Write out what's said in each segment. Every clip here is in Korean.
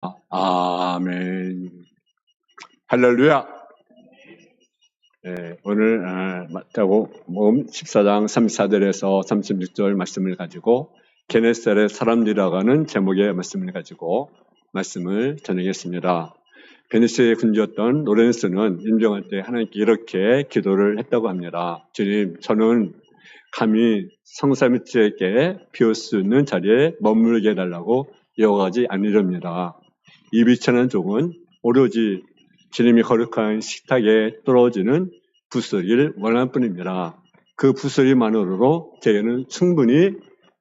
아멘. 할렐루야. 오늘 마태복음 14장 34절에서 36절 말씀을 가지고 게네사렛 사람들이라고 하는 제목의 말씀을 가지고 말씀을 전하겠습니다. 베니스에 군주였던 로렌스는 임종할 때 하나님께 이렇게 기도를 했다고 합니다. 주님, 저는 감히 성사미트에게 비울 수 있는 자리에 머물게 해달라고 이어가지 않으렵니다. 이 비천한 종은 오로지 주님이 거룩한 식탁에 떨어지는 붓소리를 원할 뿐입니다. 그 붓소리만으로도 제게는 충분히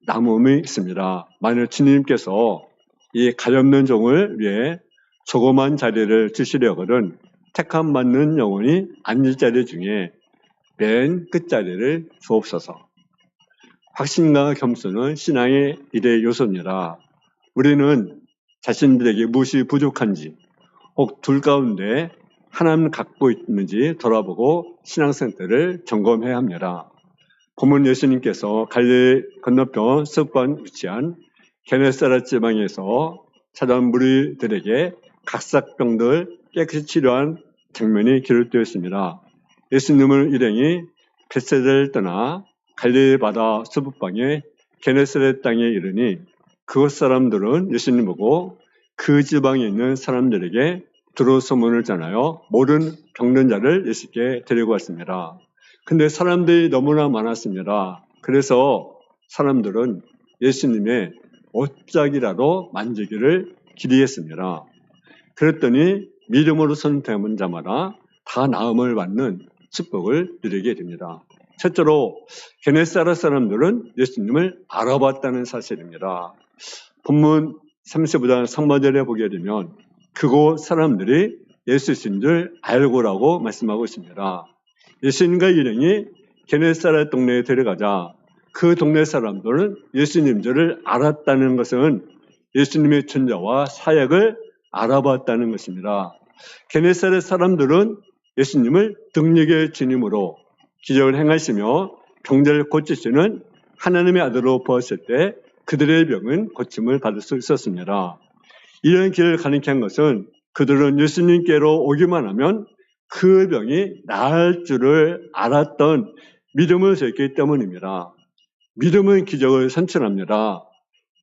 남음이 있습니다. 만일 주님께서 이 가엾는 종을 위해 조그만 자리를 주시려거든 택함 받는 영혼이 앉을 자리 중에 맨 끝자리를 주옵소서. 확신과 겸손은 신앙의 일의 요소입니다. 우리는 자신들에게 무엇이 부족한지 혹 둘 가운데 하나님 갖고 있는지 돌아보고 신앙생활을 점검해야 합니다. 본문 예수님께서 갈릴리 건너편 서부에 위치한 게네사렛 지방에서 찾아온 무리들에게 각사병들 깨끗이 치료한 장면이 기록되어 있습니다. 예수님은 일행이 벳세다를 떠나 갈릴리 바다 서부방에 게네사렛 땅에 이르니 그곳 사람들은 예수님 보고 그 지방에 있는 사람들에게 두루 소문을 전하여 모든 병든 자를 예수께 데리고 왔습니다. 근데 사람들이 너무나 많았습니다. 그래서 사람들은 예수님의 옷짝이라도 만지기를 기대했습니다. 그랬더니 믿음으로 선택한 자마다 다 나음을 받는 축복을 누리게 됩니다. 첫째로 게네사렛 사람들은 예수님을 알아봤다는 사실입니다. 본문 35장 3절에 보게 되면 그곳 사람들이 예수신 줄 알고라고 말씀하고 있습니다. 예수님과 일행이 게네사렛 동네에 데려가자 그 동네 사람들은 예수님 줄을 알았다는 것은 예수님의 존재와 사역을 알아봤다는 것입니다. 게네사렛 사람들은 예수님을 능력의 주님으로 기적을 행하시며 병자를 고치시는 하나님의 아들로 보았을 때 그들의 병은 고침을 받을 수 있었습니다. 이런 길을 가능케 한 것은 그들은 예수님께로 오기만 하면 그 병이 나을 줄을 알았던 믿음을 줬기 때문입니다. 믿음은 기적을 선천합니다.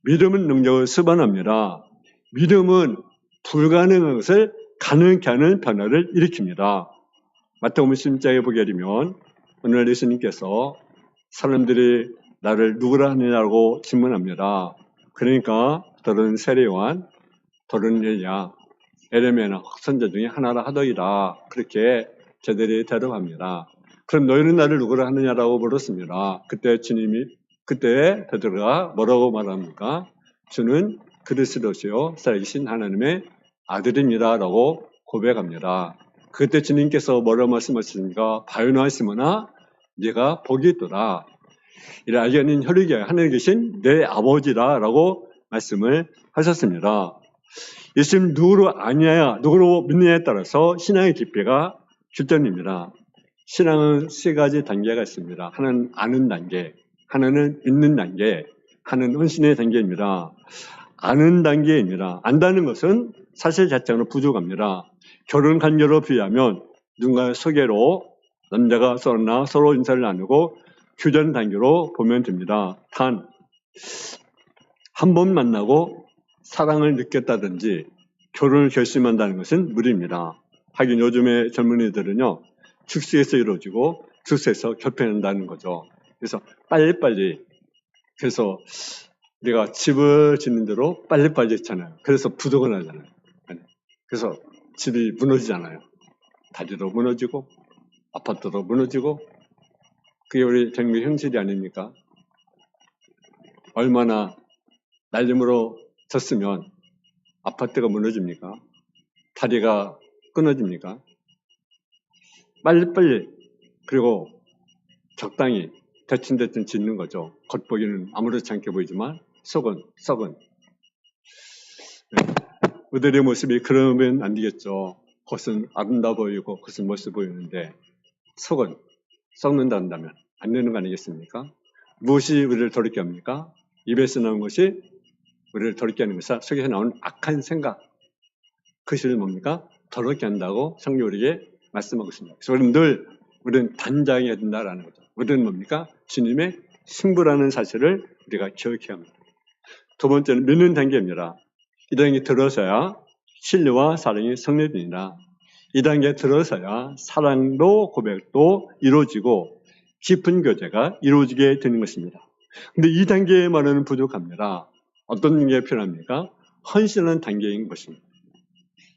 믿음은 능력을 수반합니다. 믿음은 불가능한 것을 가능케 하는 변화를 일으킵니다. 마태복음 16장에 보게 되면 오늘 예수님께서 사람들이 나를 누구라 하느냐고 질문합니다. 그러니까 더러운 세례요한, 더러운 엘리야, 에레미야나 선자 중에 하나라 하더이다. 그렇게 저들이 대답합니다. 그럼 너희는 나를 누구라 하느냐라고 물었습니다. 그때 베드로가 뭐라고 말합니까? 주는 그리스도시요 살아계신 하나님의 아들입니다라고 고백합니다. 그때 주님께서 뭐라고 말씀하십니까? 바요나 시몬아 네가 복이 있도다. 이를 알게 하는 혈육이 하늘에 계신 내 아버지라라고 말씀을 하셨습니다. 예수님 누구로 아니냐, 누구로 믿느냐에 따라서 신앙의 깊이가 결정됩니다. 신앙은 세 가지 단계가 있습니다. 하나는 아는 단계, 하나는 믿는 단계, 하나는 헌신의 단계입니다. 아는 단계입니다. 안다는 것은 사실 자체로 부족합니다. 결혼 관계로 비하면 누군가 소개로 남자가 서로 인사를 나누고 교전 단계로 보면 됩니다. 단, 한 번 만나고 사랑을 느꼈다든지 결혼을 결심한다는 것은 무리입니다. 하긴 요즘의 젊은이들은요, 축소에서 이루어지고 축소에서 결핍한다는 거죠. 그래서 빨리빨리, 그래서 우리가 집을 짓는 대로 빨리빨리 했잖아요. 그래서 부도가 나잖아요. 그래서 집이 무너지잖아요. 다리도 무너지고 아파트도 무너지고 그게 우리 정말 현실이 아닙니까? 얼마나 날림으로 졌으면 아파트가 무너집니까? 다리가 끊어집니까? 빨리빨리 그리고 적당히 대충대충 짓는 거죠. 겉보기는 아무렇지 않게 보이지만 속은 썩은. 그들의 모습이 그러면 안 되겠죠. 겉은 아름다워 보이고 겉은 멋있어 보이는데 속은 썩는다 한다면 안 되는 거 아니겠습니까? 무엇이 우리를 더럽게 합니까? 입에서 나온 것이 우리를 더럽게 하는 것이다. 속에서 나오는 악한 생각, 그것을 뭡니까? 더럽게 한다고 성경이 우리에게 말씀하고 있습니다. 그래서 우리는 단장해야 된다라는 거죠. 우리는 뭡니까? 주님의 신부라는 사실을 우리가 기억해야 합니다. 두 번째는 믿는 단계입니다. 이 단계에 들어서야 신뢰와 사랑이 성립되니라. 이 단계에 들어서야 사랑도 고백도 이루어지고 깊은 교제가 이루어지게 되는 것입니다. 근데 이 단계만은 부족합니다. 어떤 게 필요합니까? 헌신하는 단계인 것입니다.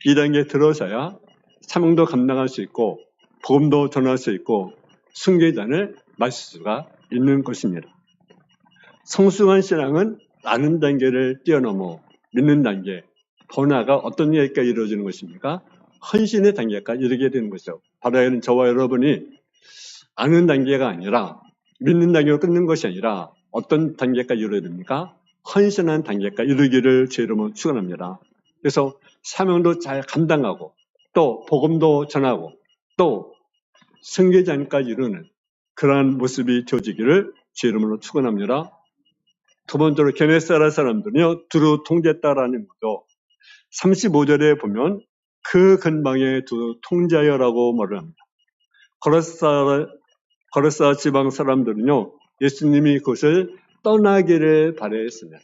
이 단계에 들어서야 사명도 감당할 수 있고 복음도 전할 수 있고 순교자를 마실 수가 있는 것입니다. 성숙한 신앙은 아는 단계를 뛰어넘어 믿는 단계, 더 나아가 어떤 얘기까지 이루어지는 것입니까? 헌신의 단계까지 이르게 되는 것이죠. 바로 이는 저와 여러분이 아는 단계가 아니라 믿는 단계로 끊는 것이 아니라 어떤 단계까지 이루어야 됩니까? 헌신한 단계까지 이르기를 제 이름으로 축원합니다. 그래서 사명도 잘 감당하고 또 복음도 전하고 또 승계자까지 이루는 그러한 모습이 되어지기를 제 이름으로 축원합니다. 두 번째로 게네사렛 사람들은요 두루 통제했다라는 거죠. 35절에 보면 그 근방에 두루 통제하여라고 말을 합니다. 거르사 지방 사람들은요 예수님이 그것을 떠나기를 바라했습니다.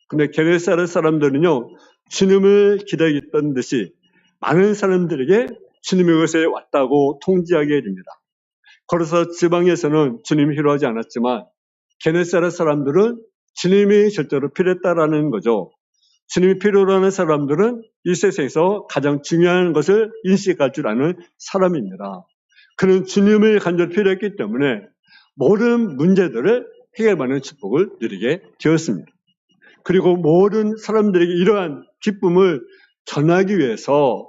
근데 게네사렛 사람들은요 주님을 기다렸던 듯이 많은 사람들에게 주님이 그것에 왔다고 통지하게 됩니다. 거르사 지방에서는 주님이 필요하지 않았지만 게네사렛 사람들은 주님이 절대로 필요했다라는 거죠. 주님이 필요로 하는 사람들은 이 세상에서 가장 중요한 것을 인식할 줄 아는 사람입니다. 그는 주님을 간절히 필요했기 때문에 모든 문제들을 해결받는 축복을 누리게 되었습니다. 그리고 모든 사람들에게 이러한 기쁨을 전하기 위해서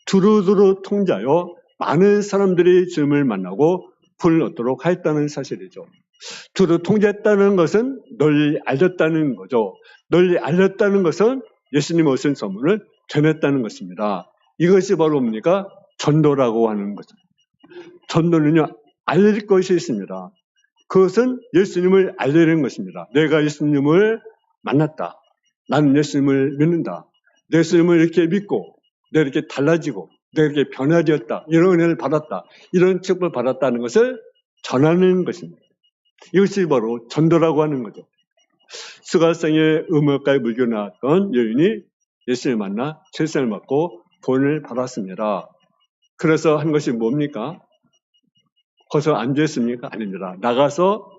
두루두루 통제하여 많은 사람들이 주님을 만나고 구원을 얻도록 하였다는 사실이죠. 두루 통제했다는 것은 널리 알렸다는 거죠. 널리 알렸다는 것은 예수님 오신 소문을 전했다는 것입니다. 이것이 바로 뭡니까? 전도라고 하는 거죠. 전도는요, 알릴 것이 있습니다. 그것은 예수님을 알리는 것입니다. 내가 예수님을 만났다. 나는 예수님을 믿는다. 예수님을 이렇게 믿고, 내가 이렇게 달라지고, 내가 이렇게 변화되었다. 이런 은혜를 받았다. 이런 축복을 받았다는 것을 전하는 것입니다. 이것이 바로 전도라고 하는 거죠. 수가성의 음악가에 물겨 나왔던 여인이 예수님을 만나 세상을 받고 구원을 받았습니다. 그래서 한 것이 뭡니까? 거기서 앉아있습니까? 아닙니다. 나가서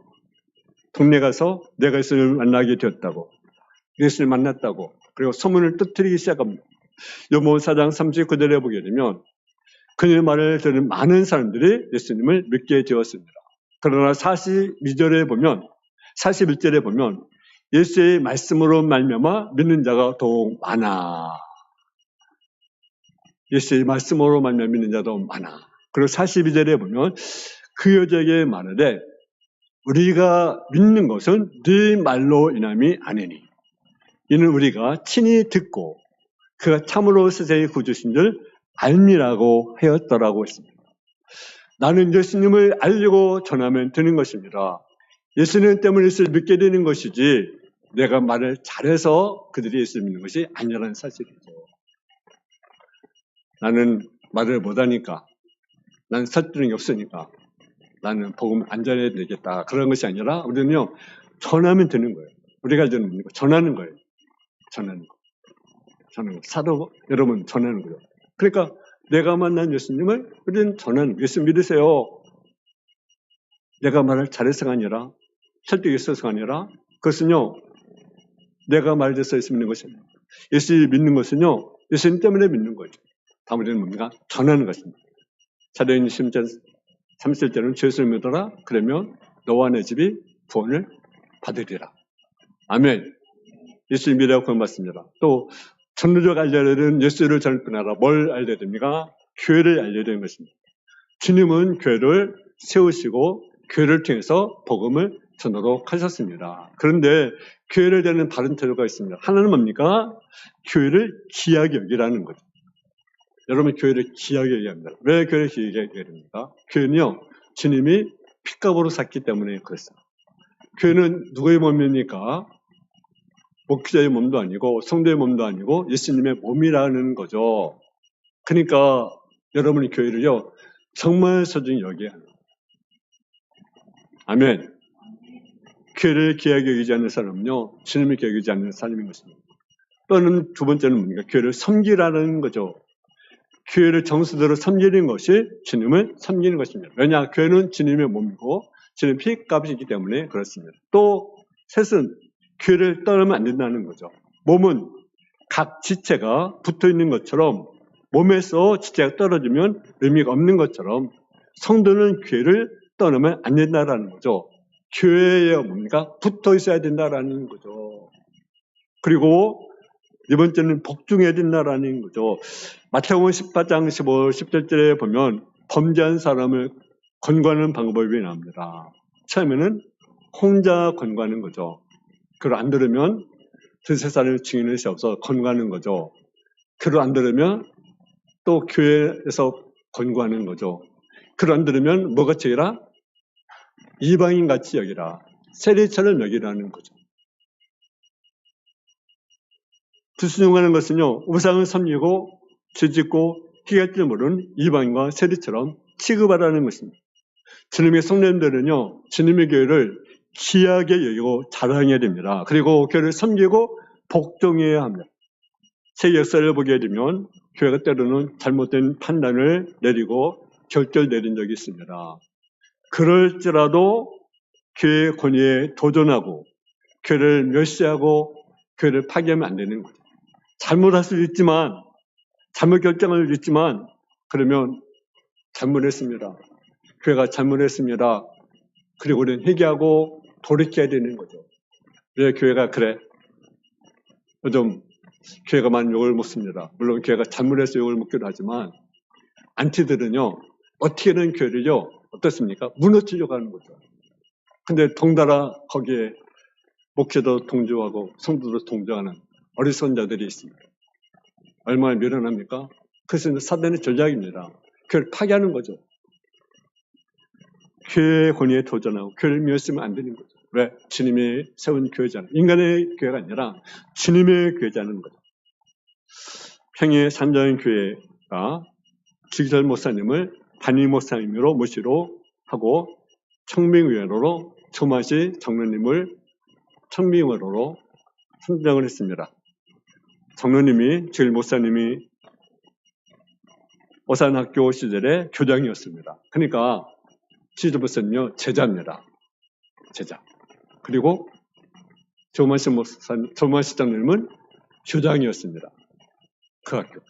동네 가서 내가 예수님을 만나게 되었다고, 예수님을 만났다고, 그리고 소문을 터뜨리기 시작합니다. 요한복음 4장 39절에 보게 되면 그의 말을 들은 많은 사람들이 예수님을 믿게 되었습니다. 그러나 42절에 보면, 41절에 보면 예수의 말씀으로 말미암아 믿는 자가 더욱 많아. 예수의 말씀으로 말미암아 믿는 자가 더욱 많아. 그리고 42절에 보면 그 여자에게 말하되 우리가 믿는 것은 네 말로 인함이 아니니 이는 우리가 친히 듣고 그가 참으로 세상의 구주신 줄 알미라고 하였더라고 했습니다. 나는 예수님을 알리고 전하면 되는 것입니다. 예수님 때문에 예수를 믿게 되는 것이지 내가 말을 잘해서 그들이 예수를 믿는 것이 아니라는 사실이죠. 나는 말을 못하니까, 나는 설득력이 없으니까, 나는 복음 안 전해야 되겠다. 그런 것이 아니라 우리는요, 전하면 되는 거예요. 우리가 전하는 거예요. 전하는 거. 사도 여러분 전하는 거예요. 그러니까 내가 만난 예수님을 우리는 전하는 거예요. 예수 믿으세요. 내가 말을 잘해서가 아니라, 설득이 있어서가 아니라, 그것은요, 내가 말해서 예수 믿는 것이 아니에요. 예수 믿는 것은요, 예수님 때문에 믿는 거죠. 다음 우리는 뭡니까? 전하는 것입니다. 사도행전 10장 30절은 예수를 믿어라. 그러면 너와 내 집이 구원을 받으리라. 아멘. 예수를 믿으라고 구원받습니다. 또 전도적 알려야 되는 예수를 전할 뿐 아니라 뭘 알려야 됩니까? 교회를 알려야 되는 것입니다. 주님은 교회를 세우시고 교회를 통해서 복음을 전하도록 하셨습니다. 그런데 교회를 대하는 다른 태도가 있습니다. 하나는 뭡니까? 교회를 귀하게 여기라는 거죠. 여러분 교회를 귀하게 여기합니다. 왜 교회를 귀하게 여기야 됩니까? 교회는요, 주님이 핏값으로 샀기 때문에 그렇습니다. 교회는 누구의 몸입니까? 목회자의 몸도 아니고 성도의 몸도 아니고 예수님의 몸이라는 거죠. 그러니까 여러분이 교회를요, 정말 소중히 여겨야 합니다. 아멘. 교회를 귀하게 여기지 않는 사람은요, 주님을 귀하게 여기지 않는 사람인 것입니다. 또는 두 번째는 뭡니까? 교회를 섬기라는 거죠. 교회를 정수대로 섬기는 것이 주님을 섬기는 것입니다. 왜냐? 교회는 주님의 몸이고 주님의 피값이기 때문에 그렇습니다. 또 셋은 교회를 떠나면 안 된다는 거죠. 몸은 각 지체가 붙어 있는 것처럼 몸에서 지체가 떨어지면 의미가 없는 것처럼 성도는 교회를 떠나면 안 된다라는 거죠. 교회에 뭡니까? 붙어 있어야 된다라는 거죠. 그리고 네 번째는 복종해야 된다라는 거죠. 마태복음 18장 15, 17절에 보면 범죄한 사람을 권고하는 방법이 나옵니다. 처음에는 혼자 권고하는 거죠. 그걸 안 들으면 두세 사람의 증인을 세워서 권고하는 거죠. 그걸 안 들으면 또 교회에서 권고하는 거죠. 그걸 안 들으면 뭐같이 여기라? 이방인같이 여기라. 세리처럼 여기라는 거죠. 불순종하는 것은요, 우상을 섬기고 죄짓고 희할 줄 모르는 이방인과 세리처럼 취급하라는 것입니다. 주님의 성도님들은요, 주님의 교회를 귀하게 여기고 자랑해야 됩니다. 그리고 교회를 섬기고 복종해야 합니다. 세계 역사를 보게 되면 교회가 때로는 잘못된 판단을 내리고 결정을 내린 적이 있습니다. 그럴지라도 교회의 권위에 도전하고 교회를 멸시하고 교회를 파괴하면 안 되는 거죠. 잘못할 수도 있지만, 잘못 결정할 수도 있지만, 그러면 잘못했습니다. 교회가 잘못했습니다. 그리고 우리는 회개하고 돌이켜야 되는 거죠. 왜 교회가 그래? 요즘 교회가 많은 욕을 먹습니다. 물론 교회가 잘못해서 욕을 먹기도 하지만, 안티들은요, 어떻게든 교회를요, 어떻습니까? 무너뜨리려고 하는 거죠. 근데 덩달아 거기에 목회도 동조하고 성도도 동조하는 어리석은 자들이 있습니다. 얼마나 미련합니까? 그것은 사단의 전략입니다. 교회를 파괴하는 거죠. 교회의 권위에 도전하고 교회를 멸시하면 안 되는 거죠. 왜? 주님이 세운 교회잖아요. 인간의 교회가 아니라 주님의 교회자는 거죠. 평양의 산자연교회가 주기철 목사님을 담임 목사님으로 모시로 하고 청명위원으로 조마시 장로님을 청명위원으로 선정을 했습니다. 장로님이 주기철 목사님이 오산학교 시절에 교장이었습니다. 그러니까 주기철 목사님요 제자입니다. 제자. 그리고 조마시 장로님은 교장이었습니다. 그 학교.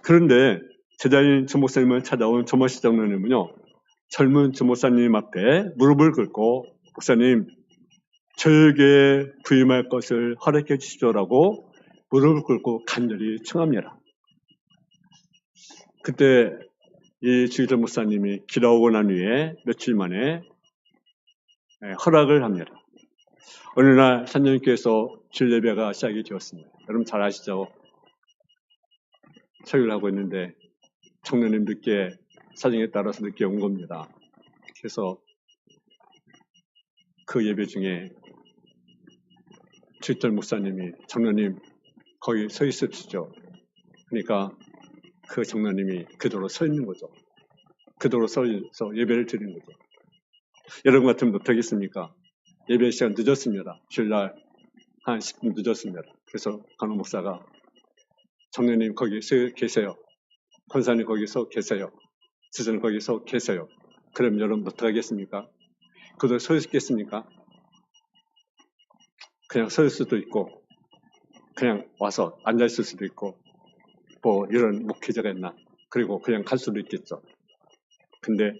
그런데 제자인 조 목사님을 찾아온 조마시 장로님은요, 젊은 조 목사님 앞에 무릎을 꿇고, 목사님, 저에게 부임할 것을 허락해 주십시오라고 무릎을 꿇고 간절히 청합니다. 그때 이 주기철 목사님이 기도하고 난 후에 며칠 만에 허락을 합니다. 어느 날 산정교회에서 주일 예배가 시작이 되었습니다. 여러분 잘 아시죠? 설교를 하고 있는데 청년님 늦게 사정에 따라서 늦게 온 겁니다. 그래서 그 예배 중에 주기철 목사님이 청년님 거기 서 있으시죠. 그러니까 그 청년님이 그대로 서 있는 거죠. 그대로 서서 예배를 드리는 거죠. 여러분 같으면 어떻겠습니까? 예배 시간 늦었습니다. 주일날 한 10분 늦었습니다. 그래서 간호 목사가 청년님 거기 서 계세요. 권사님 거기서 계세요. 지사님 거기서 계세요. 그럼 여러분 어떻게 하겠습니까? 그대로 서 있겠습니까? 그냥 서 있을 수도 있고 그냥 와서 앉아 있을 수도 있고 뭐 이런 목회자가 있나 그리고 그냥 갈 수도 있겠죠. 근데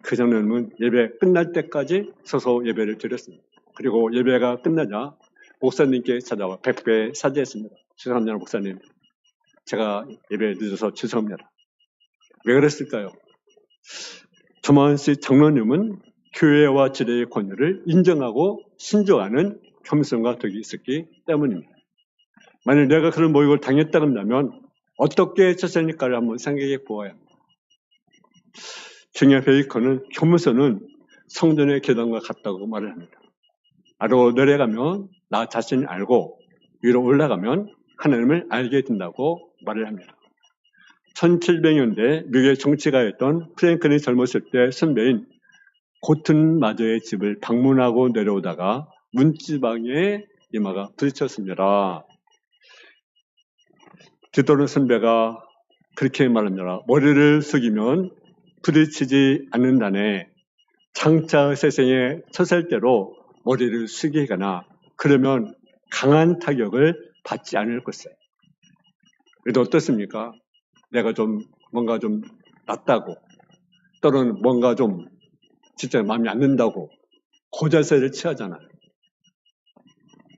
그 장로님은 예배 끝날 때까지 서서 예배를 드렸습니다. 그리고 예배가 끝나자 목사님께 찾아와 백배 사죄했습니다. 죄송합니다, 목사님. 제가 예배에 늦어서 죄송합니다. 왜 그랬을까요? 조만시 장로님은 교회와 지례의 권위를 인정하고 신조하는 겸손과 덕이 있었기 때문입니다. 만약 내가 그런 모욕을 당했다 한다면 어떻게 처했을까를 한번 생각해 보아야 합니다. 중요 베이컨은 겸손은 성전의 계단과 같다고 말을 합니다. 아래로 내려가면 나 자신을 알고 위로 올라가면 하나님을 알게 된다고 말을 합니다. 1700년대 미국의 정치가였던 프랭클린이 젊었을 때 선배인 고튼 마저의 집을 방문하고 내려오다가 문지방에 이마가 부딪혔습니다. 뒤돌은 선배가 그렇게 말합니다. 머리를 숙이면 부딪히지 않는다네. 장차 세상에 쳤을 때로 머리를 숙이거나 그러면 강한 타격을 받지 않을 것이에요. 그래도 어떻습니까? 내가 뭔가 좀 낫다고 또는 뭔가 좀 진짜 마음에 안 든다고 고자세를 취하잖아요.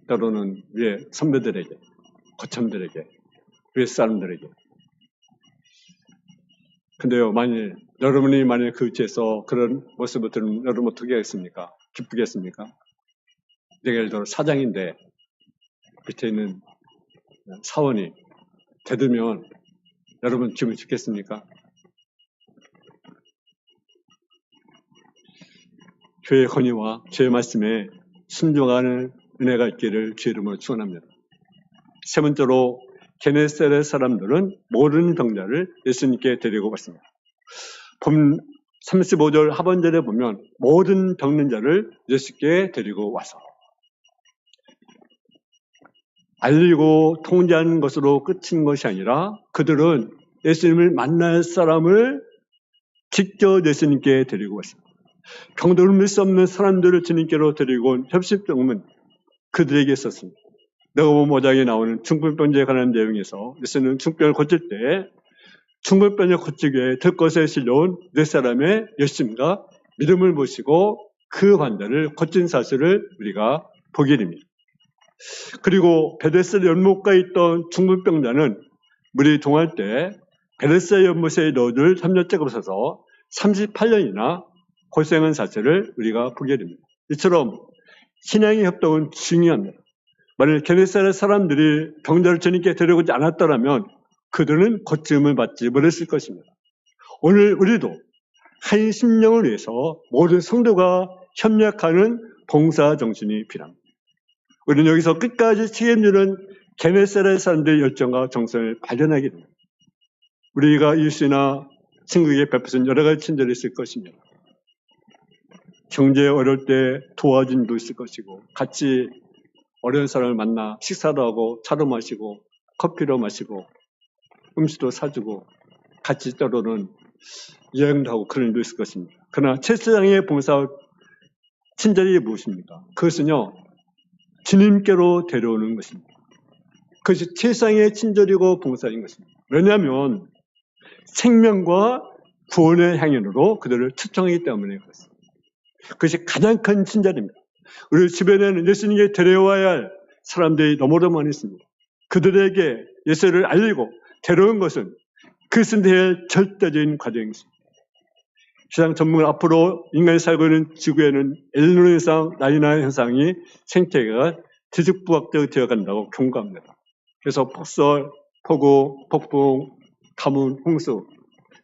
때로는 위에 선배들에게, 거참들에게, 위에 사람들에게. 근데요, 여러분이 만일 그 위치에서 그런 모습을 들으면 여러분 어떻게 하겠습니까? 기쁘겠습니까? 내가 예를 들어 사장인데 밑에 있는 사원이 대들면 여러분 기분 좋겠습니까? 교회의 권위와 주의 말씀에 순종하는 은혜가 있기를 주의 이름으로 축원합니다. 세 번째로 게네사렛 사람들은 모든 병자를 예수님께 데리고 갔습니다. 본 35절 하반절에 보면 모든 병든 자를 예수께 데리고 와서 알리고 통제하는 것으로 끝인 것이 아니라 그들은 예수님을 만날 사람을 직접 예수님께 데리고 왔습니다. 병들을 옮길 수 없는 사람들을 주님께로 데리고 온 협심병은 그들에게 있었습니다. 너고보 5장에 나오는 중풍병자에 관한 내용에서 예수는 중풍병을 고칠 때 중풍병을 고치기 위해 들것에 실려온 네 사람의 열심과 믿음을 보시고 그 환자를 고친 사실을 우리가 보게 됩니다. 그리고 베데스다 연못가에 있던 중풍병자는 물이 동할 때 베데스다 연못에 넣어줄 협력자가 없어서 38년이나 고생한 사실을 우리가 보게 됩니다. 이처럼 신앙의 협동은 중요합니다. 만일 게네사렛 사람들이 병자를 주님께 데려오지 않았더라면 그들은 고침을 받지 못했을 것입니다. 오늘 우리도 한 심령을 위해서 모든 성도가 협력하는 봉사 정신이 필요합니다. 우리는 여기서 끝까지 책임지는 게네사렛 사람들의 열정과 정성을 발견하게 됩니다. 우리가 이웃이나 친구에게 베푸신 여러 가지 친절이 있을 것입니다. 경제에 어려울 때 도와준 일도 있을 것이고 같이 어려운 사람을 만나 식사도 하고 차도 마시고 커피도 마시고 음식도 사주고 같이 때로는 여행도 하고 그런 일도 있을 것입니다. 그러나 최세상의 봉사 친절이 무엇입니까? 그것은요 주님께로 데려오는 것입니다. 그것이 최상의 친절이고 봉사인 것입니다. 왜냐하면 생명과 구원의 향연으로 그들을 초청하기 때문에 그렇습니다. 그것이 가장 큰 친절입니다. 우리 주변에는 예수님께 데려와야 할 사람들이 너무나 많이 있습니다. 그들에게 예수를 알리고 데려온 것은 그것은 대할 절대적인 과정입니다. 세상 전문가 앞으로 인간이 살고 있는 지구에는 엘니노 현상, 라니나 현상이 생태계가 뒤죽부각되어 되어간다고 경고합니다. 그래서 폭설, 폭우, 폭풍, 가뭄, 홍수,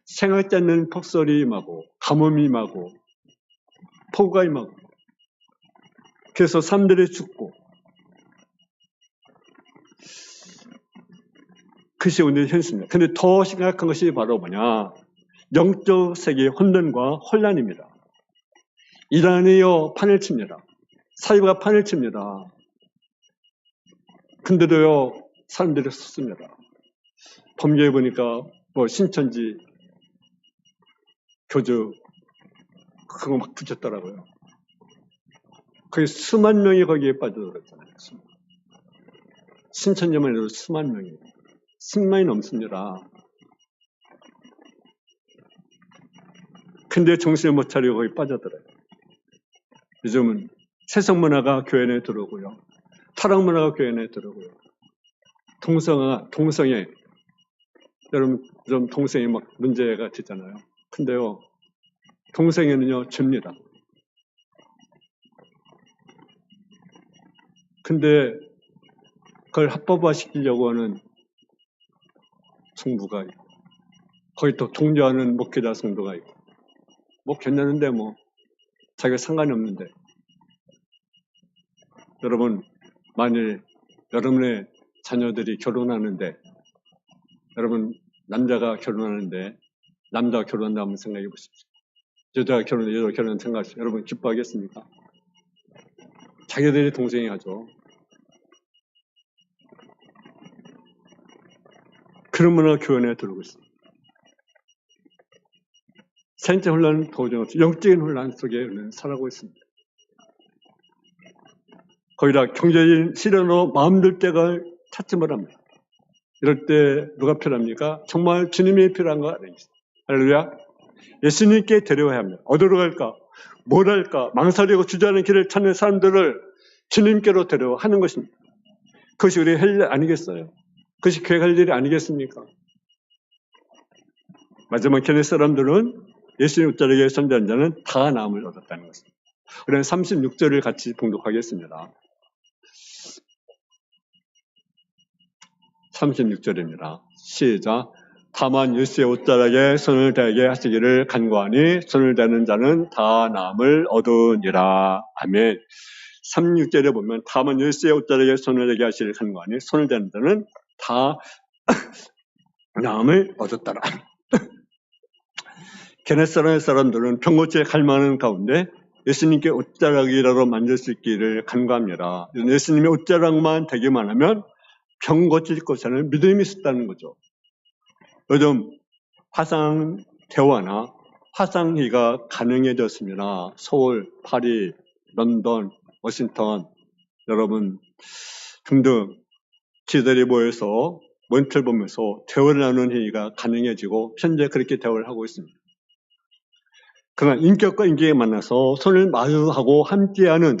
생각지 않는 폭설이 임하고 가뭄이 임하고 폭우가 임하고 그래서 사람들이 죽고 그것이 오늘 현실입니다. 그런데 더 심각한 것이 바로 뭐냐? 영적 세계의 혼돈과 혼란입니다. 이란이요 판을 칩니다. 사이버가 판을 칩니다. 근데도요 사람들이 쏟습니다. 범죄에 보니까 신천지 교주 그거 막 붙였더라고요. 거의 수만 명이 거기에 빠져들었잖아요. 신천지만 해도 수만 명이 10만이 넘습니다. 근데 정신을 못 차리고 거기 빠져들어요. 요즘은 세속문화가 교회 내에 들어오고요. 타락문화가 교회 내에 들어오고요. 동성애 여러분 좀 동성애 막 문제가 되잖아요. 근데요 동성애는요 죄입니다. 근데 그걸 합법화 시키려고 하는 성부가 있고 거기 또 동조하는 목회자 성도가 있고 괜찮은데 자기가 상관이 없는데 여러분 만일 여러분의 자녀들이 결혼하는데, 여러분, 남자가 결혼하는데, 남자가 결혼한다 한번 생각해 보십시오. 여자가 결혼한다 생각하십시오. 여러분, 기뻐하겠습니까? 자기들이 동생이 하죠. 그런 문화가 교회 안에 들어오고 있습니다. 생체 혼란 도저히 없이 영적인 혼란 속에 우리는 살아가고 있습니다. 거기다 경제적인 시련으로 마음들 때가 찾지 못합니다. 이럴 때 누가 필요합니까? 정말 주님이 필요한 거 아니겠습니까? 할렐루야. 예수님께 데려와야 합니다. 어디로 갈까? 뭘 할까? 망설이고 주저하는 길을 찾는 사람들을 주님께로 데려하는 것입니다. 그것이 우리의 할 일 아니겠어요? 그것이 계획할 일이 아니겠습니까? 마지막 견해 사람들은 예수님 옷자락에 선대한 자는 다 나음을 얻었다는 것입니다. 우리는 36절을 같이 봉독하겠습니다. 36절입니다. 시작. 다만 예수의 옷자락에 손을 대게 하시기를 간구하니 손을 대는 자는 다 나음을 얻으니라. 아멘. 36절에 보면 다만 예수의 옷자락에 손을 대게 하시기를 간구하니 손을 대는 자는 다 나음을 얻었더라. 게네사렛 사람들은 병고치에 갈망하는 가운데 예수님께 옷자락이라도 만질 수 있기를 간구합니다. 예수님의 옷자락만 되기만 하면 병 고칠 것에는 믿음이 있었다는 거죠. 요즘 화상 대화나 화상회의가 가능해졌습니다. 서울, 파리, 런던, 워싱턴, 여러분 등등 지들이 모여서 모니터를 보면서 대화를 나누는 회의가 가능해지고 현재 그렇게 대화를 하고 있습니다. 그러나 인격과 인격이 만나서 손을 마주하고 함께하는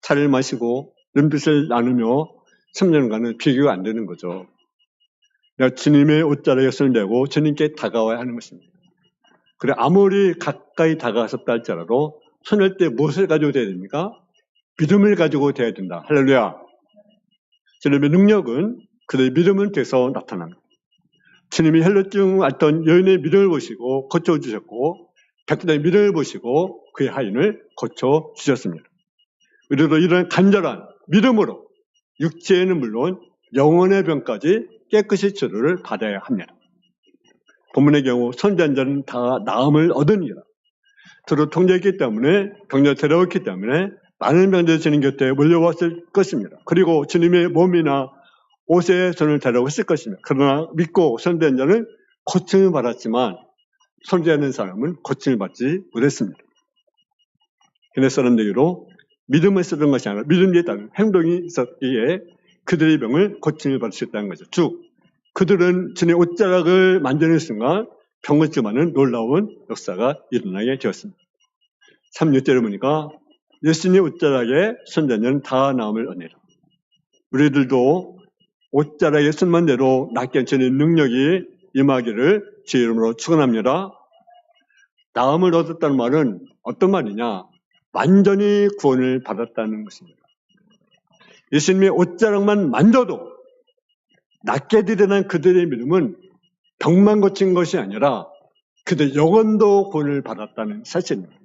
차를 마시고 눈빛을 나누며 3년간은 비교가 안 되는 거죠. 주님의 옷자락에 손을 대고 주님께 다가와야 하는 것입니다. 그래 아무리 가까이 다가갔었다 할지라도 손을 때 무엇을 가지고 돼야 됩니까? 믿음을 가지고 돼야 된다. 할렐루야. 주님의 능력은 그들의 믿음을 통해서 나타납니다. 주님이 헬루증 앓던 여인의 믿음을 보시고 고쳐주셨고 백부장의 믿음을 보시고 그의 하인을 고쳐주셨습니다. 우리도 이런 간절한 믿음으로 육체에는 물론 영혼의 병까지 깨끗이 치료를 받아야 합니다. 본문의 경우 선지한 자는 다 나음을 얻으니라. 두루 통제했기 때문에 병자 데려왔기 때문에 많은 병자들이 주님 곁에 몰려왔을 것입니다. 그리고 주님의 몸이나 옷에 손을 대라고 했을 것입니다. 그러나 믿고 선지한 자는 고침을 받았지만 선지하는 사람은 고침을 받지 못했습니다. 그네 사람들에게로 믿음을 쓰던 것이 아니라 믿음에 따른 행동이 있었기에 그들의 병을 고침을 받을 수 있다는 거죠. 즉 그들은 주님의 옷자락을 만지는 순간 병을 치유하는 놀라운 역사가 일어나게 되었습니다. 36절에 보니까 예수님의 옷자락에 손자는 다 나음을 얻으리라. 우리들도 옷자락에 손만 대도 낫게 하는 주님의 능력이 임하기를 주의 이름으로 축원합니다. 나음을 얻었다는 말은 어떤 말이냐? 완전히 구원을 받았다는 것입니다. 예수님의 옷자락만 만져도 낫게 드러난 그들의 믿음은 병만 고친 것이 아니라 그들 영혼도 구원을 받았다는 사실입니다.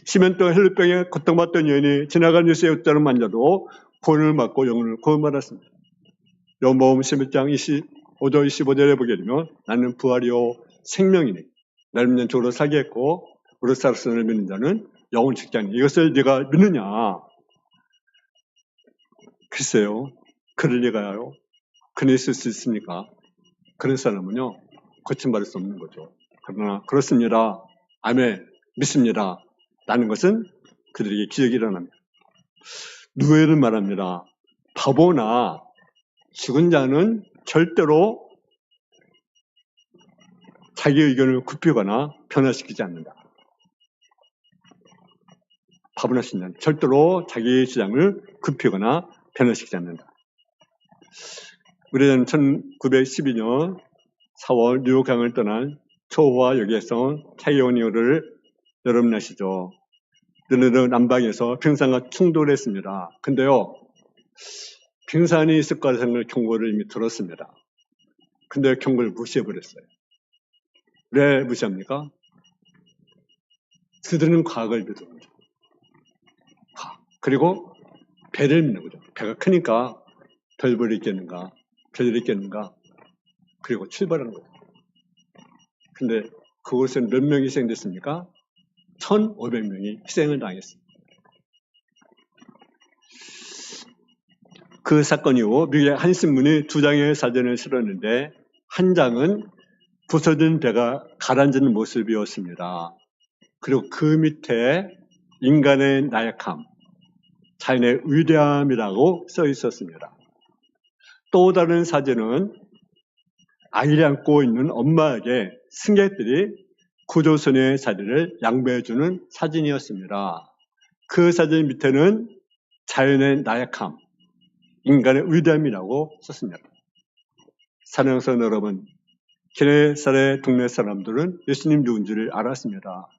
10년 동안 헬루병에 고통받던 여인이 지나간 예수의 옷자락 만져도 구원을 받고 영혼을 구원받았습니다. 요한복음 11장 25절 25절에 보게 되면 나는 부활이요 생명이니 나를 믿는 쪽으로 살게 했고 우리 살았으를 믿는 자는 영원 직장이 이것을 네가 믿느냐? 글쎄요. 그럴 리가요. 그네 있을 수 있습니까? 그런 사람은요. 고침받을 수 없는 거죠. 그러나 그렇습니다. 아멘. 믿습니다. 라는 것은 그들에게 기적이 일어납니다. 누구를 말합니다. 바보나 죽은 자는 절대로 자기 의견을 굽히거나 변화시키지 않는다. 바보나 죽은 자는 절대로 자기의 주장을 굽히거나 변화시키지 않는다. 우리는 1912년 4월 뉴욕항을 떠난 초호화 역에서 차이오니오를 여러분 아시죠? 그들은 남방에서 빙산과 충돌을 했습니다. 근데요, 빙산이 있을 거라는 생각을 경고를 이미 들었습니다. 근데 경고를 무시해버렸어요. 왜 무시합니까? 그들은 과학을 믿는 거죠. 그리고 배를 믿는 거죠. 배가 크니까 별벌이 있겠는가, 별일이 있겠는가, 그리고 출발한 거예요. 근데 그곳은 몇 명이 희생됐습니까? 1,500명이 희생을 당했습니다. 그 사건 이후 미국의 한 신문이 2장의 사진을 실었는데 한 장은 부서진 배가 가라앉는 모습이었습니다. 그리고 그 밑에 인간의 나약함, 자연의 위대함이라고 써 있었습니다. 또 다른 사진은 아이를 안고 있는 엄마에게 승객들이 구조선의 자리를 양보해주는 사진이었습니다. 그 사진 밑에는 자연의 나약함, 인간의 위대함이라고 썼습니다. 사랑하는 성도 여러분, 게네사렛 동네 사람들은 예수님 누군지를 알았습니다.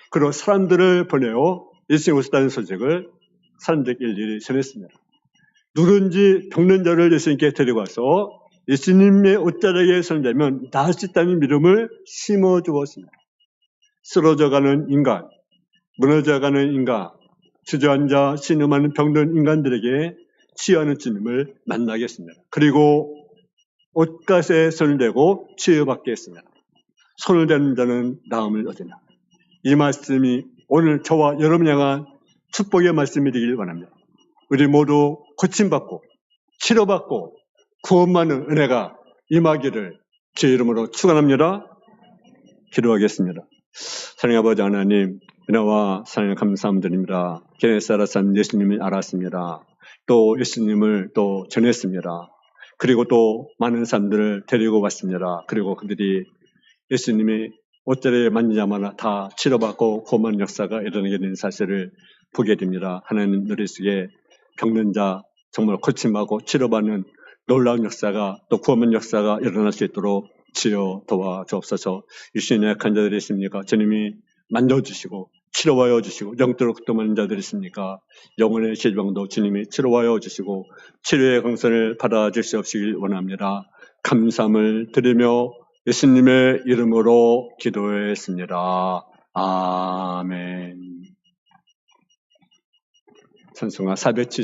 그리고 사람들을 보내어 예수님 오셨다는 소식을 사람들에게 일일이 전했습니다. 누군지 병든 자를 예수님께 데리고 와서 예수님의 옷자락에 손대면 나을 수 있다는 믿음을 심어주었습니다. 쓰러져가는 인간, 무너져가는 인간, 주저앉아 신음하는 병든 인간들에게 치유하는 주님을 만나겠습니다. 그리고 옷갓에 손을 대고 치유받게 했습니다. 손을 대는 자는 나음을 얻으나. 이 말씀이 오늘 저와 여러분 향한 축복의 말씀이 되길 원합니다. 우리 모두 고침받고 치료받고 구원받는 은혜가 임하기를 주의 이름으로 축원합니다. 기도하겠습니다. 사랑의 아버지 하나님, 은혜와 사랑에 감사드립니다. 게네사렛 사람 예수님을 알았습니다. 또 예수님을 또 전했습니다. 그리고 또 많은 사람들을 데리고 왔습니다. 그리고 그들이 예수님이 옷자리에 만지자마자 다 치료받고 구원받는 역사가 일어나게 되는 사실을 보게 됩니다. 하나님 너희 속에 병든 자 정말 고침하고 치료받는 놀라운 역사가 또 구원받는 역사가 일어날 수 있도록 치유 도와주옵소서. 유신의 약한 자들이 있습니까? 주님이 만져주시고 치료하여 주시고 영적으로 고통받는 자들이 있습니까? 영혼의 질병도 주님이 치료하여 주시고 치료의 강선을 받아주시옵시길 원합니다. 감사함을 드리며 예수님의 이름으로 기도했습니다. 아멘. 찬송가 470